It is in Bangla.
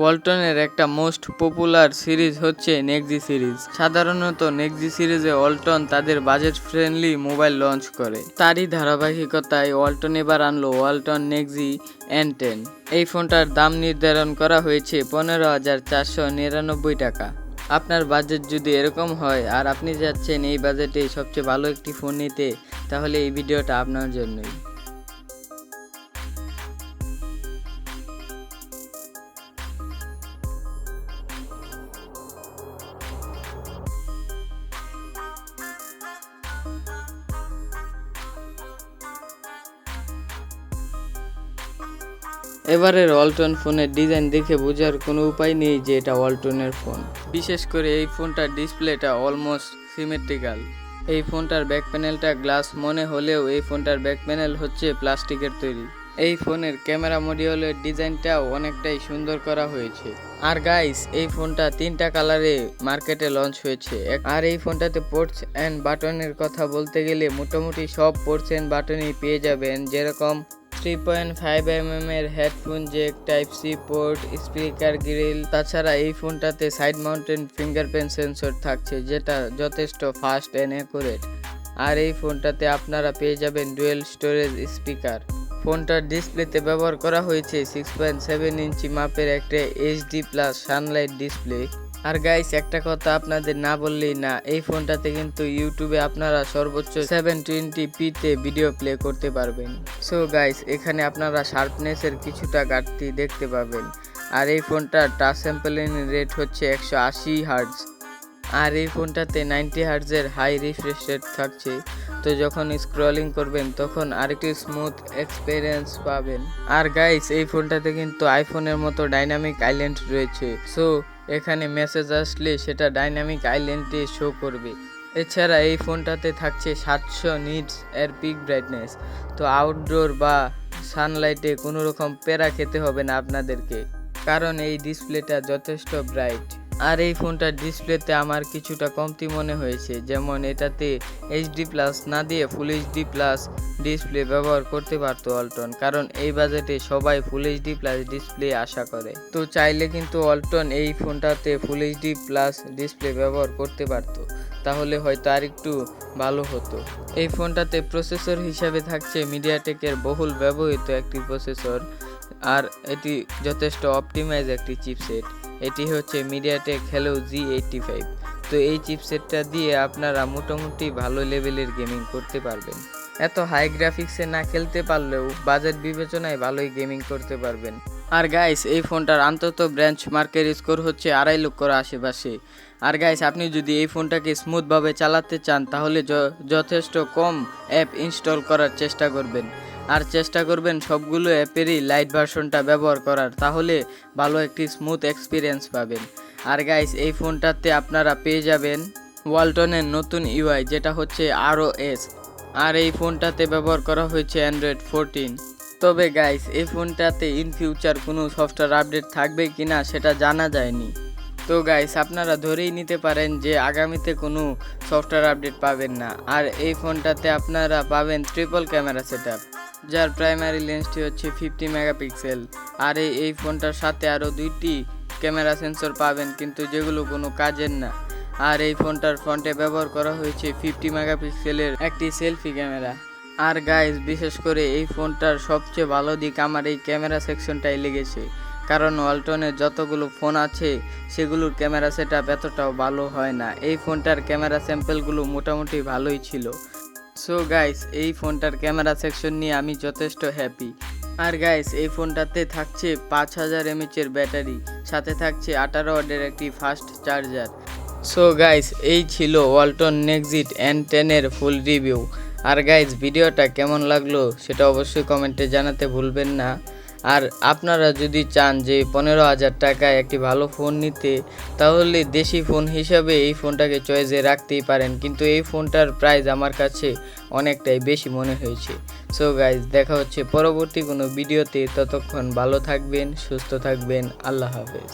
ওয়ালটনের একটা মোস্ট পপুলার সিরিজ হচ্ছে নেক্সি সিরিজ। সাধারণত নেক্সি সিরিজে ওয়ালটন তাদের বাজেট ফ্রেন্ডলি মোবাইল লঞ্চ করে। তারই ধারাবাহিকতায় ওয়ালটন এবার আনলো ওয়ালটন নেক্সি N10। এই ফোনটার দাম নির্ধারণ করা হয়েছে 15,499 টাকা। আপনার বাজেট যদি এরকম হয় আর আপনি যাচ্ছেন এই বাজেটে সবচেয়ে ভালো একটি ফোন নিতে, তাহলে এই ভিডিওটা আপনার জন্যই। এবারের ওয়ালটন ফোনের ডিজাইন দেখে বোঝার কোনো উপায় নেই যে এটা ওয়ালটনের ফোন। বিশেষ করে এই ফোনটার ডিসপ্লেটা অলমোস্ট সিমেট্রিক্যাল। এই ফোনটার ব্যাক প্যানেলটা গ্লাস মনে হলেও এই ফোনটার ব্যাক প্যানেল হচ্ছে প্লাস্টিকের তৈরি। এই ফোনের ক্যামেরা মডিউলের ডিজাইনটাও অনেকটাই সুন্দর করা হয়েছে। আর গাইস, এই ফোনটা 3টা কালারে মার্কেটে লঞ্চ হয়েছে। আর এই ফোনটাতে পোর্টস অ্যান্ড বাটনের কথা বলতে গেলে মোটামুটি সব পোর্টস অ্যান্ড বাটনই পেয়ে যাবেন, যেরকম 3.5mm এর headphone jack, type C port, speaker grill. তাছাড়া এই ফোনটাতে সাইড মাউন্টেড ফিঙ্গারপ্রিন্ট সেন্সর থাকছে, যেটা যথেষ্ট ফাস্ট অ্যান্ড অ্যাকুরেট। আর এই ফোনটাতে আপনারা পেয়ে যাবেন ডুয়েল স্টোরেজ স্পিকার। ফোনটার ডিসপ্লেতে ব্যবহার করা হয়েছে 6.7 ইঞ্চি মাপের একটা HD+ সানলাইট ডিসপ্লে। আর গাইস, একটা কথা আপনাদের না বললেই না, এই ফোনটাতে কিন্তু ইউটিউবে আপনারা সর্বোচ্চ 720p তে ভিডিও প্লে করতে পারবেন। সো গাইস, এখানে আপনারা শার্পনেসের কিছুটা ঘাটতি দেখতে পাবেন। আর এই ফোনটার টাচ স্যাম্পলিং রেট হচ্ছে 180 হার্টজ। আর এই ফোনটাতে 90 হার্টজের হাই রিফ্রেশ রেট থাকছে। তো যখন স্ক্রলিং করবেন তখন আরেকটি স্মুথ এক্সপিরিয়েন্স পাবেন। আর গাইস, এই ফোনটাতে কিন্তু আইফোনের মতো ডাইনামিক আইল্যান্ড রয়েছে। সো এখানে মেসেজ আসলে সেটা ডাইনামিক আইল্যান্ডে শো করবে। এছাড়া এই ফোনটাতে থাকছে 700 নিটস এর পিক ব্রাইটনেস। তো আউটডোর বা সানলাইটে কোনো রকম প্যারা খেতে হবে না আপনাদেরকে, কারণ এই ডিসপ্লেটা যথেষ্ট ব্রাইট। আর এই ফোনটার ডিসপ্লেতে আমার কিছুটা কমতি মনে হয়েছে, যেমন এটাতে HD+ না দিয়ে ফুল HD+ ডিসপ্লে ব্যবহার করতে পারতো ওয়ালটন, কারণ এই বাজেটে সবাই ফুল HD+ ডিসপ্লে আশা করে। তো চাইলে কিন্তু ওয়ালটন এই ফোনটাতে ফুল HD+ ডিসপ্লে ব্যবহার করতে পারতো, তাহলে হয়তো আর একটু ভালো হতো। এই ফোনটাতে প্রসেসর হিসাবে থাকছে মিডিয়াটেকের বহুল ব্যবহৃত একটি প্রসেসর। আর এটি যথেষ্ট অপটিমাইজ একটি চিপসেট। এটি হচ্ছে মিডিয়াটেক হেলো G85। তো এই চিপসেটটা দিয়ে আপনারা মোটামুটি ভালো লেভেলের গেমিং করতে পারবেন। এত হাই গ্রাফিক্সে না খেলতে পারলেও বাজেট বিবেচনায় ভালোই গেমিং করতে পারবেন। আর গাইস, এই ফোনটার অন্তত বেঞ্চমার্কের স্কোর হচ্ছে 2.5 লক্ষর আশেপাশে। আর গাইস, আপনি যদি এই ফোনটাকে স্মুথভাবে চালাতে চান তাহলে যথেষ্ট কম অ্যাপ ইনস্টল করার চেষ্টা করবেন। আর চেষ্টা করবেন সবগুলো অ্যাপেরই লাইট ভার্সনটা ব্যবহার করার, তাহলে ভালো একটি স্মুথ এক্সপিরিয়েন্স পাবেন। আর গাইস, এই ফোনটাতে আপনারা পেয়ে যাবেন ওয়ালটনের নতুন UI, যেটা হচ্ছে ROS। আর এই ফোনটাতে ব্যবহার করা হয়েছে Android 14। তবে গাইস, এই ফোনটাতে ইন ফিউচার কোনো সফটওয়্যার আপডেট থাকবে কিনা সেটা জানা যায়নি। তো গাইস, আপনারা ধরেই নিতে পারেন যে আগামীতে কোনো সফটওয়্যার আপডেট পাবেন না। আর এই ফোনটাতে আপনারা পাবেন ট্রিপল ক্যামেরা সেটআপ, যার প্রাইমারি লেন্সটি হচ্ছে 50 মেগাপিক্সেল। আর এই ফোনটার সাথে আরও 2টি ক্যামেরা সেন্সর পাবেন, কিন্তু যেগুলো কোনো কাজের না। আর এই ফোনটার ফ্রন্টে ব্যবহার করা হয়েছে 50 মেগাপিক্সেলের একটি সেলফি ক্যামেরা। আর গাইস, বিশেষ করে এই ফোনটার সবচেয়ে ভালো দিক আমার এই ক্যামেরা সেকশনটাই লেগেছে, কারণ ওয়ালটনের যতগুলো ফোন আছে সেগুলোর ক্যামেরা সেটআপ এতটাও ভালো হয় না। এই ফোনটার ক্যামেরা স্যাম্পলগুলো মোটামুটি ভালোই ছিল। সো গাইস, এই ফোনটার ক্যামেরা সেকশন নিয়ে আমি যথেষ্ট হ্যাপি। আর গাইস, এই ফোনটাতে থাকছে 5000 mAh এর ব্যাটারি, সাথে থাকছে 18 ওয়াটের একটি ফাস্ট চার্জার। সো গাইস, এই ছিল ওয়ালটন নেক্সি N10 এর ফুল রিভিউ। আর গাইস, ভিডিওটা কেমন লাগলো সেটা অবশ্যই কমেন্টে জানাতে ভুলবেন না। আর আপনারা যদি চান যে 15,000 টাকায় একটি ভালো ফোন নিতে, তাহলে দেশি ফোন হিসাবে এই ফোনটাকে চয়েসে রাখতেই পারেন, কিন্তু এই ফোনটার প্রাইস আমার কাছে অনেকটাই বেশি মনে হয়েছে। সো গাইস, দেখা হচ্ছে পরবর্তী কোনো ভিডিওতে। ততক্ষণ ভালো থাকবেন, সুস্থ থাকবেন। আল্লাহ হাফেজ।